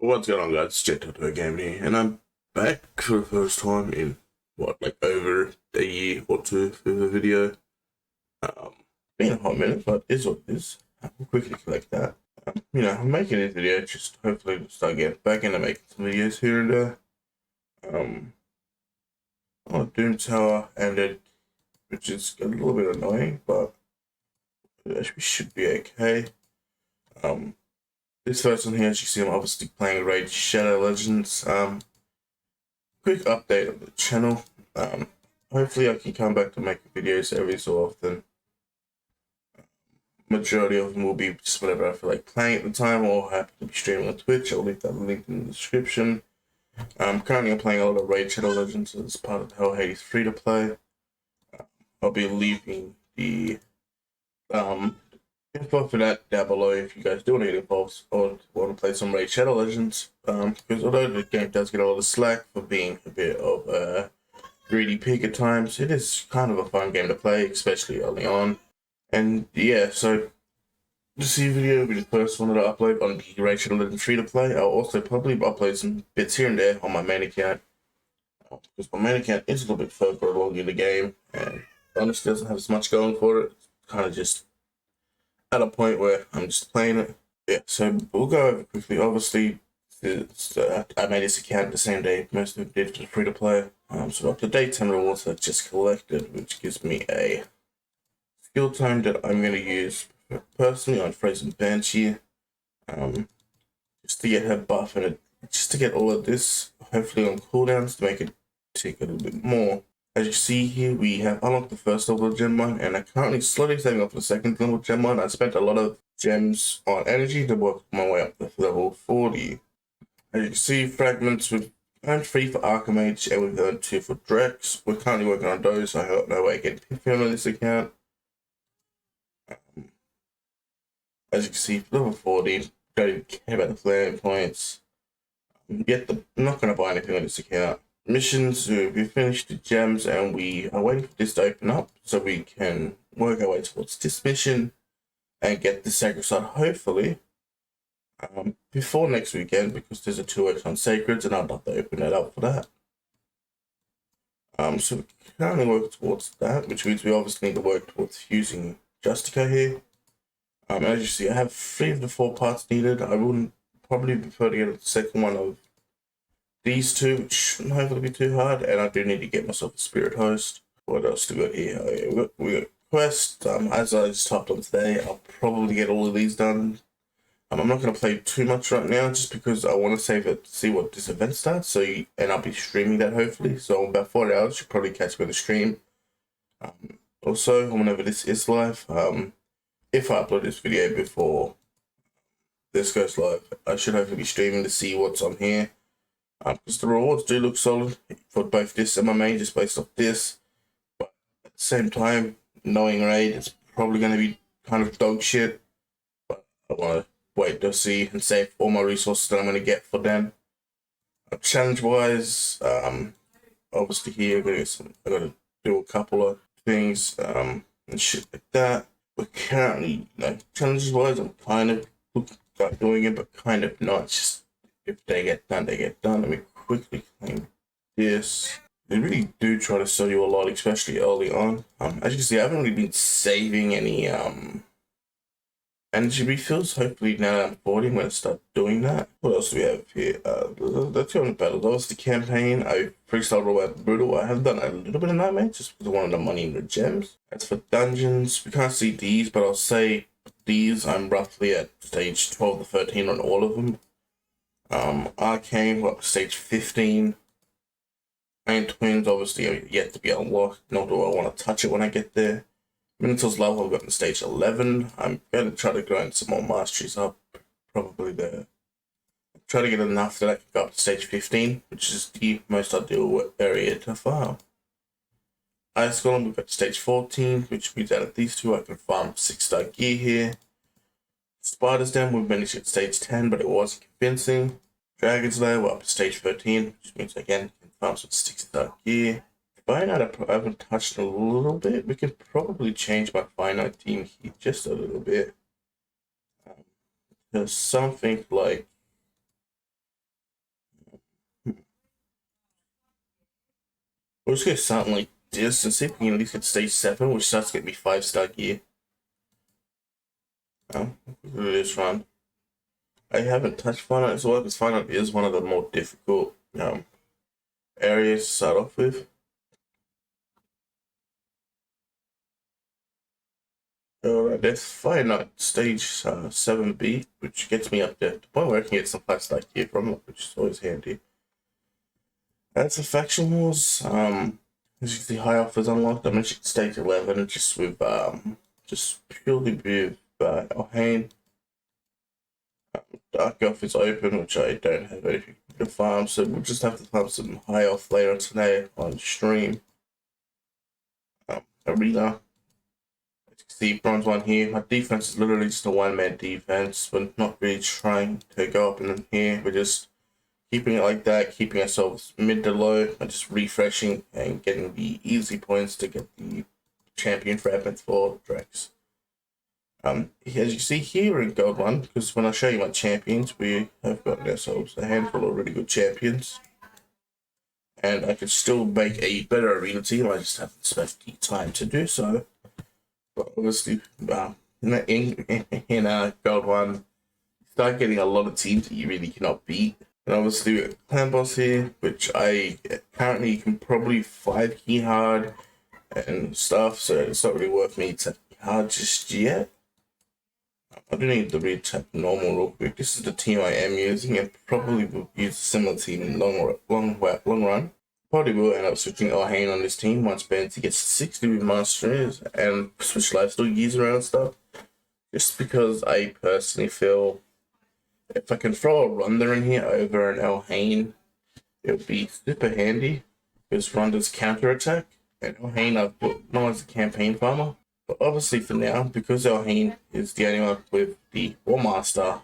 What's going on, guys? It's Jet Game here, and I'm back for the first time in like over a year or two for the video. Um, been a hot minute, but it's what it is. We'll quickly collect that. I'm making this video just hopefully to start getting back into making some videos here and there. Doom Tower ended, which is a little bit annoying, but we should be okay. This first one here, as you see, I'm obviously playing Raid Shadow Legends. Quick update of the channel. Hopefully I can come back to making videos every so often. Majority of them will be just whatever I feel like playing at the time, or happen to be streaming on Twitch. I'll leave that link in the description. Currently I'm playing a lot of Raid Shadow Legends as part of how Hades free to play. I'll be leaving the info for that down below if you guys do want to get involved or want to play some Raid Shadow Legends. Because although the game does get a lot of slack for being a bit of a greedy pig at times, it is kind of a fun game to play, especially early on. And yeah, so this video will be the first one that I upload on the Raid Shadow Legends free to play. I'll also probably upload some bits here and there on my main account, because my main account is a little bit further along in the game and honestly doesn't have as much going for it. It's kind of just at a point where I'm just playing it. Yeah, so we'll go over quickly. Obviously, I made this account the same day most of them did for the free to play. So up to date 10 rewards that I just collected, which gives me a skill tome that I'm going to use personally on Frozen Banshee, just to get her buff and just to get all of this hopefully on cooldowns to make it tick a little bit more. As you see here, we have unlocked the first level of gem mine, and I'm currently slowly saving up for the second level of gem mine. I spent a lot of gems on energy to work my way up to level 40. As you can see, fragments, we've earned 3 for Archimage and we've earned 2 for Drex. We're currently working on those, so I hope no way getting Pipion on this account. As you can see, level 40, don't even care about the flame points. I'm not going to buy anything on this account. Missions, we finished the gems and we are waiting for this to open up so we can work our way towards this mission and get the sacred side hopefully before next weekend, because there's a 2x on sacreds and I'd love to open it up for that. So we currently work towards that, which means we obviously need to work towards fusing Justico here. As you see, I have 3 of the 4 parts needed. I wouldn't probably prefer to get the second one of these 2, which shouldn't hopefully be too hard, and I do need to get myself a spirit host. What else do we got here? Oh, yeah, we got quest. As I just hopped on today, I'll probably get all of these done. I'm not going to play too much right now, just because I want to save it to see what this event starts. And I'll be streaming that hopefully. So in about 40 hours, you'll probably catch me on the stream. Also, whenever this is live, if I upload this video before this goes live, I should hopefully be streaming to see what's on here. Because the rewards do look solid for both this and my main, just based off this. But at the same time, knowing Raid, it's probably going to be kind of dog shit. But I want to wait to see and save all my resources that I'm going to get for them. Challenge-wise, obviously here I got to do a couple of things and shit like that. But currently, challenges-wise, I'm kind of doing it, but kind of not. Just if they get done, they get done. Let me quickly claim this. They really do try to sell you a lot, especially early on. As you can see, I haven't really been saving any energy refills. Hopefully now that I'm 40, I'm going to start doing that. What else do we have here? The 200 battles. That was the campaign. I freestyled all about Brutal. I have done a little bit of Nightmare just because I wanted the money and the gems. As for dungeons, we can't see these, but I'll say these, I'm roughly at stage 12 to 13 on all of them. Arcane, we're up to stage 15. Iron Twins, obviously, are yet to be unlocked, nor do I want to touch it when I get there. Minotaur's level, I've got to stage 11. I'm going to try to grind some more masteries up, probably there. Try to get enough that I can go up to stage 15, which is the most ideal area to farm. Ice Golem, we've got stage 14, which means out of these 2, I can farm 6-star gear here. Spider's Den, we've managed at stage 10, but it wasn't convincing. Dragon's Lair, we're up to stage 13, which means again, can farm some 6-star gear. Finite, I haven't touched a little bit. We can probably change my finite team here just a little bit. There's something like We'll just get something like this and see if we can at least get stage 7, which starts to get me 5-star gear. Look at this run. I haven't touched Finite as well because Finite is one of the more difficult areas to start off with. Alright, that's Finite stage 7B, which gets me up there to the point where I can get some 5-star gear from it, which is always handy. That's the faction wars. As you can see, high offers unlocked. I mentioned stage 11 just with just purely with Elhain. Dark Elf is open, which I don't have anything to farm, so we'll just have to farm some high elf later today on stream. Arena. As you can see, bronze 1 here. My defense is literally just a 1-man defense. We're not really trying to go up in here. We're just keeping it like that, keeping ourselves mid to low, and just refreshing and getting the easy points to get the champion fragments for Drex. As you see here, we're in gold 1, because when I show you my champions, we have gotten ourselves a handful of really good champions. And I could still make a better arena team, I just haven't spent the time to do so. But obviously, in gold 1, you start getting a lot of teams that you really cannot beat. And obviously, we got Clan Boss here, which I currently can probably 5 key hard and stuff, so it's not really worth me to hard just yet. I do need to retap normal real quick. This is the team I am using, and probably will use a similar team in long run. Probably will end up switching Elhain on this team once Banty gets 60 with Masters and switch lifesteal gears around stuff. Just because I personally feel if I can throw a Ronda in here over an Elhain, it would be super handy. Because Ronda's counter attack, and Elhain I've put no as a campaign farmer. But obviously for now, because Elhain is the only one with the War Master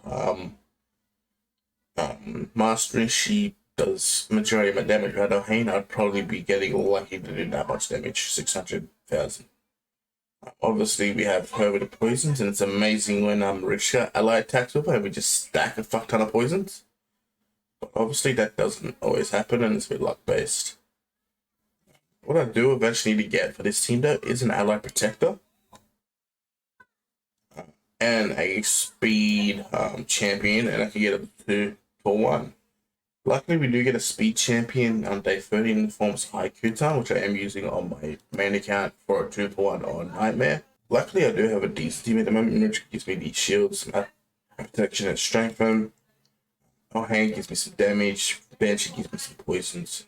mastery, she does majority of my damage at Elhain. I'd probably be getting lucky to do that much damage, 600,000. Obviously we have her with the poisons, and it's amazing when Richka ally attacks with her, we just stack a fuck ton of poisons. But obviously that doesn't always happen, and it's a bit luck based. What I do eventually need to get for this team though is an ally protector. And a speed champion, and I can get a 2-for-1. Luckily, we do get a speed champion on day 30 in the form of Haiku, which I am using on my main account for a 2-for-1 on Nightmare. Luckily, I do have a decent team at the moment, which gives me these shields, protection, and strength. Elhain gives me some damage. Banshee gives me some poisons.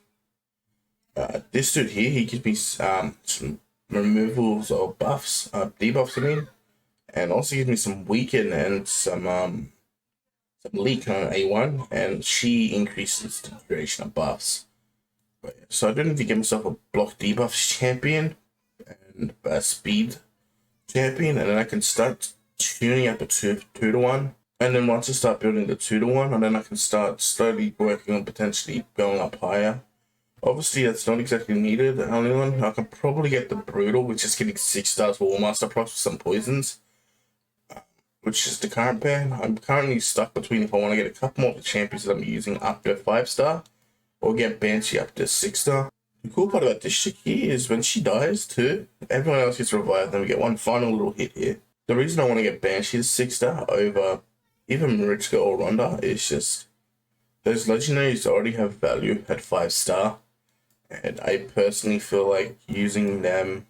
This dude here, he gives me some removals or buffs, debuffs, I mean. And also gives me some weaken and some leak on A1, and she increases the duration of buffs. But, so I do need to get myself a block debuffs champion and a speed champion, and then I can start tuning up a 2-to-1. And then once I start building the 2-to-1, and then I can start slowly working on potentially going up higher. Obviously, that's not exactly needed. The only one I can probably get the Brutal, which is getting 6 stars for War Master procs with some poisons, which is the current pair. I'm currently stuck between if I want to get a couple more of the champions that I'm using up to 5-star, or get Banshee up to 6-star. The cool part about this chick here is when she dies too, everyone else gets revived, and we get one final little hit here. The reason I want to get Banshee to 6-star over even Marichka or Ronda is just those legendaries already have value at 5-star. And I personally feel like using them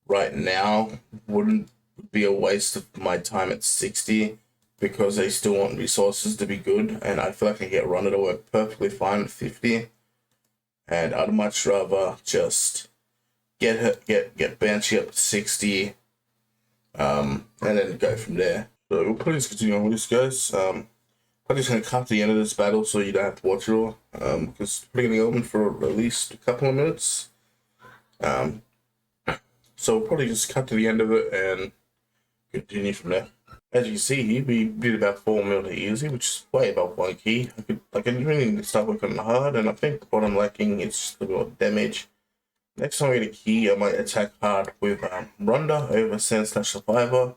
right now wouldn't be a waste of my time at 60, because they still want resources to be good, and I feel like I can get Ronda to work perfectly fine at 50. And I'd much rather just get Banshee up to 60, and then go from there. So we'll probably just continue on with this, guys. I'm just going to cut to the end of this battle so you don't have to watch it all, because it's probably going to go on for at least a couple of minutes. So we'll probably just cut to the end of it and continue from there. As you can see here, we did about 4 mil to easy, which is way above 1 key. I really need to start working hard, and I think what I'm lacking is just a little more damage. Next time I get a key, I might attack hard with Ronda over Sand/Survivor.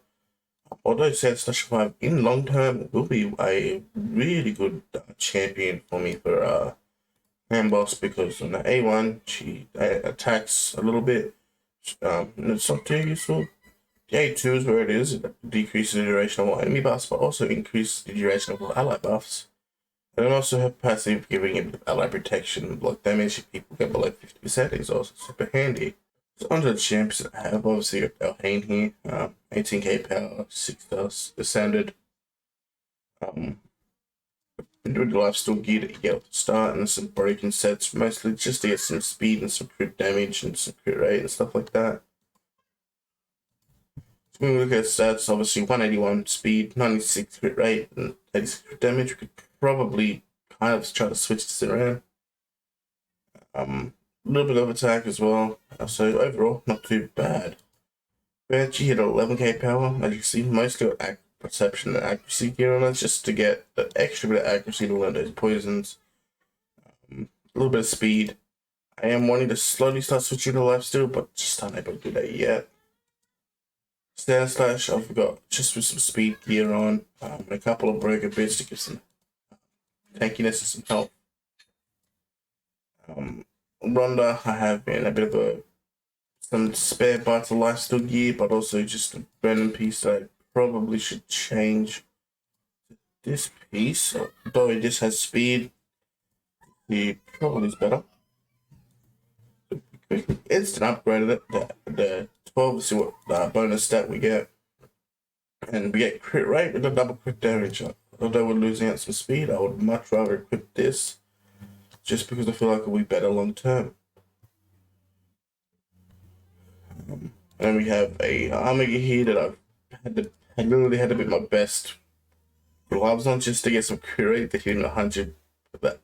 Although Sand/Survivor in long term will be a really good champion for me for hand boss because on the A1 she attacks a little bit. And it's not too useful. The A2 is where it is. It decreases the duration of all enemy buffs, but also increases the duration of all ally buffs. And then also have passive giving it ally protection, block damage if people get below 50% is also super handy. So onto the champs that I have, obviously got Belhane here, 18k power, 6 stars, the standard. With the lifesteal gear that you get at the start, and some broken sets, mostly just to get some speed and some crit damage and some crit rate and stuff like that. So when we look at stats, obviously 181 speed, 96 crit rate, and 86 crit damage. We could probably kind of try to switch this around. A little bit of attack as well. So overall, not too bad. Banshee hit 11k power, as you see, mostly got perception and accuracy gear on it, just to get the extra bit of accuracy to learn those poisons. A little bit of speed. I am wanting to slowly start switching to lifesteal, but just not able to do that yet. Stand slash, I've got just with some speed gear on, and a couple of broken bits to give some tankiness and some help. Ronda, I have been a bit of some spare bites of lifesteal gear, but also just a random piece that I probably should change. This piece, although it just has speed, he probably is better. Instant upgraded it, the 12, see what bonus stat we get. And we get crit rate with a double crit damage. Although we're losing out some speed, I would much rather equip this just because I feel like it'll be better long term. And we have a armor here that I literally had to put my best gloves on just to get some crit rate to hit 100,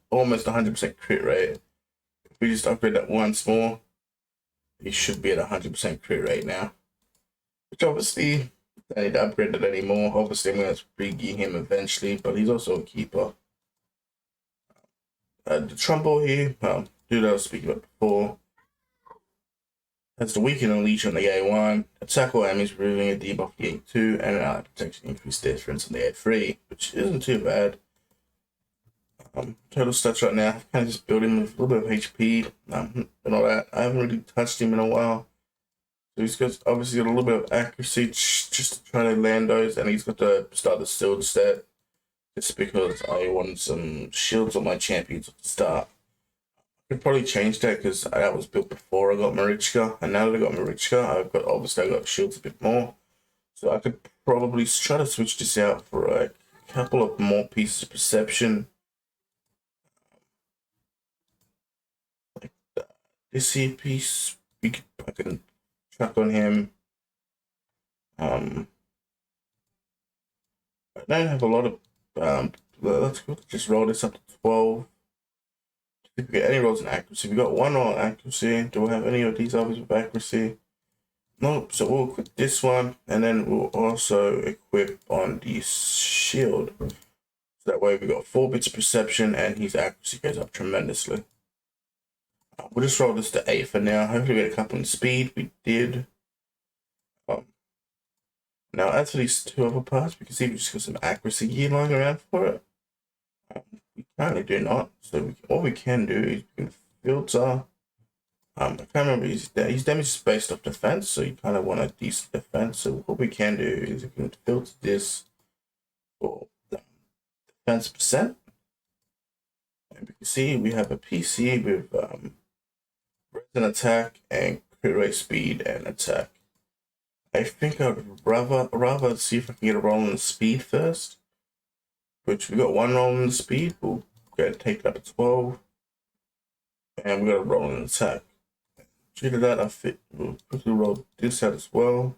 almost 100% crit rate. If we just upgrade that once more, he should be at 100% crit rate now. Which obviously, I need to upgrade it anymore. Obviously, I'm going to re-gear him eventually, but he's also a keeper. The Trumbull here, dude I was speaking about before, has the weaken unleash on the A1, attack or enemies removing a debuff on the A2, and an ally protection increased difference on the A3, which isn't too bad. Total stats right now, kind of just building with a little bit of HP and all that. I haven't really touched him in a while. So he's got obviously got a little bit of accuracy just to try to land those, and he's got to start the shield stat just because I wanted some shields on my champions at the start. I could probably change that because that was built before I got Marichka, and now that I got Marichka, I got shields a bit more. So I could probably try to switch this out for a couple of more pieces of perception. Like this here piece, I can track on him. I don't have a lot of let's just roll this up to 12. If we get any rolls in accuracy, we got one roll in accuracy. Do we have any of these others with accuracy? Nope. So we'll equip this one, and then we'll also equip on the shield. So that way we got 4 bits of perception, and his accuracy goes up tremendously. We'll just roll this to 8 for now. Hopefully we get a couple in speed. We did. Now as for these 2 other parts, we can see we just got some accuracy gear lying around for it. We currently do not. So all we can do is we can filter. I can't remember his damage is based off defense, so you kind of want a decent defense. So what we can do is we can filter this for defense percent. And we can see we have a PC with resin attack and crit rate, speed, and attack. I think I'd rather see if I can get a roll on the speed first. Which we got 1 roll in the speed. We'll go and take it up to 12. And we got a roll in attack. Due to that, we'll quickly roll this out as well.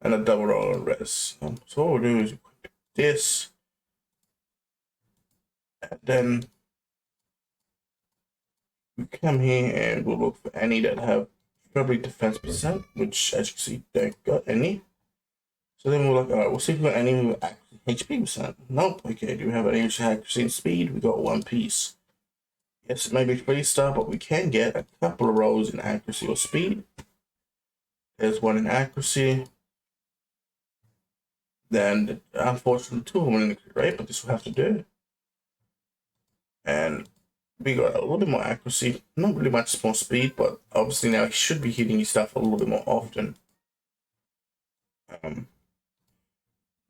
And a double roll on res. So what we'll do is equip this. And then we come here and we'll look for any that have probably defense percent, which as you can see, don't got any. So then we're like, alright, we'll see if we got any with HP percent. Nope. Okay, do we have any accuracy and speed? We got 1 piece. Yes, maybe 3-star, but we can get a couple of rolls in accuracy or speed. There's 1 in accuracy. Then, unfortunately, 2 of them in the crit rate, but this will have to do. And we got a little bit more accuracy, not really much more speed, but obviously now he should be hitting his stuff a little bit more often. We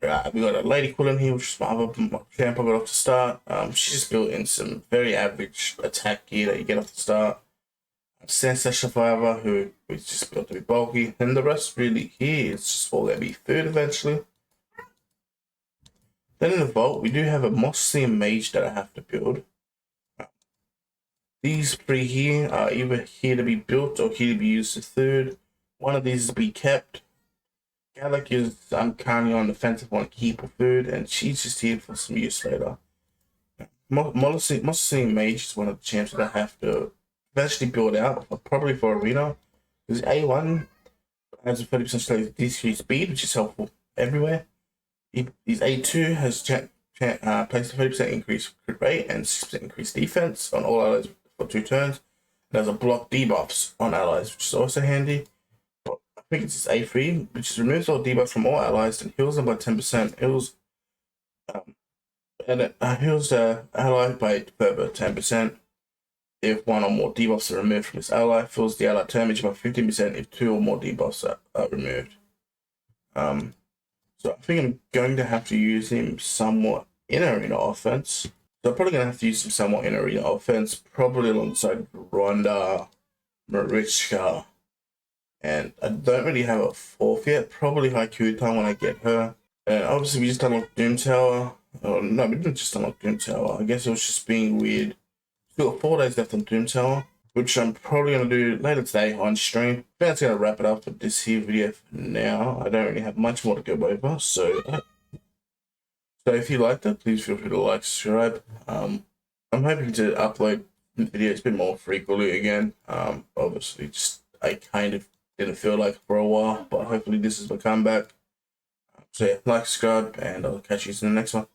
got a lady quilling here, which is my other champ I got off the start. She just built in some very average attack gear that you get off the start. Sensei Survivor, who is just built to be bulky, and the rest really here is just all going to be food eventually. Then in the vault, we do have a Mossy Mage that I have to build. These three here are either here to be built or here to be used as third. One of these is to be kept. Gallic is I'm currently on the defensive one, keep or third, and she's just here for some use later. Mossy Mage is one of the champs that I have to eventually build out, probably for arena. Because A1 has a 30% decreased speed, which is helpful everywhere. His A2 has placed a 30% increased crit rate and 6% increased defense on all allies for 2 turns. There's a block debuffs on allies, which is also handy. But I think it's his A3, which removes all debuffs from all allies and heals them by 10%. Heals heals the ally by further 10%. If 1 or more debuffs are removed from his ally, fills the ally damage by 15% if 2 or more debuffs are removed. So I think I'm going to have to use him somewhat in arena offense. So I'm probably going to have to use him somewhat in arena offense, probably alongside Ronda, Marichka, and I don't really have a 4th yet. Probably caue time when I get her. And obviously we just unlocked Doom Tower. Oh, no, we didn't just unlock Doom Tower. I guess it was just being weird. We've got 4 days left on Doom Tower, which I'm probably going to do later today on stream. I think that's going to wrap it up with this here video for now. I don't really have much more to go over, so if you liked it, please feel free to like, subscribe. I'm hoping to upload videos a bit more frequently again. Obviously, just I kind of didn't feel like it for a while, but hopefully this is my comeback. So yeah, like, subscribe, and I'll catch you in the next one.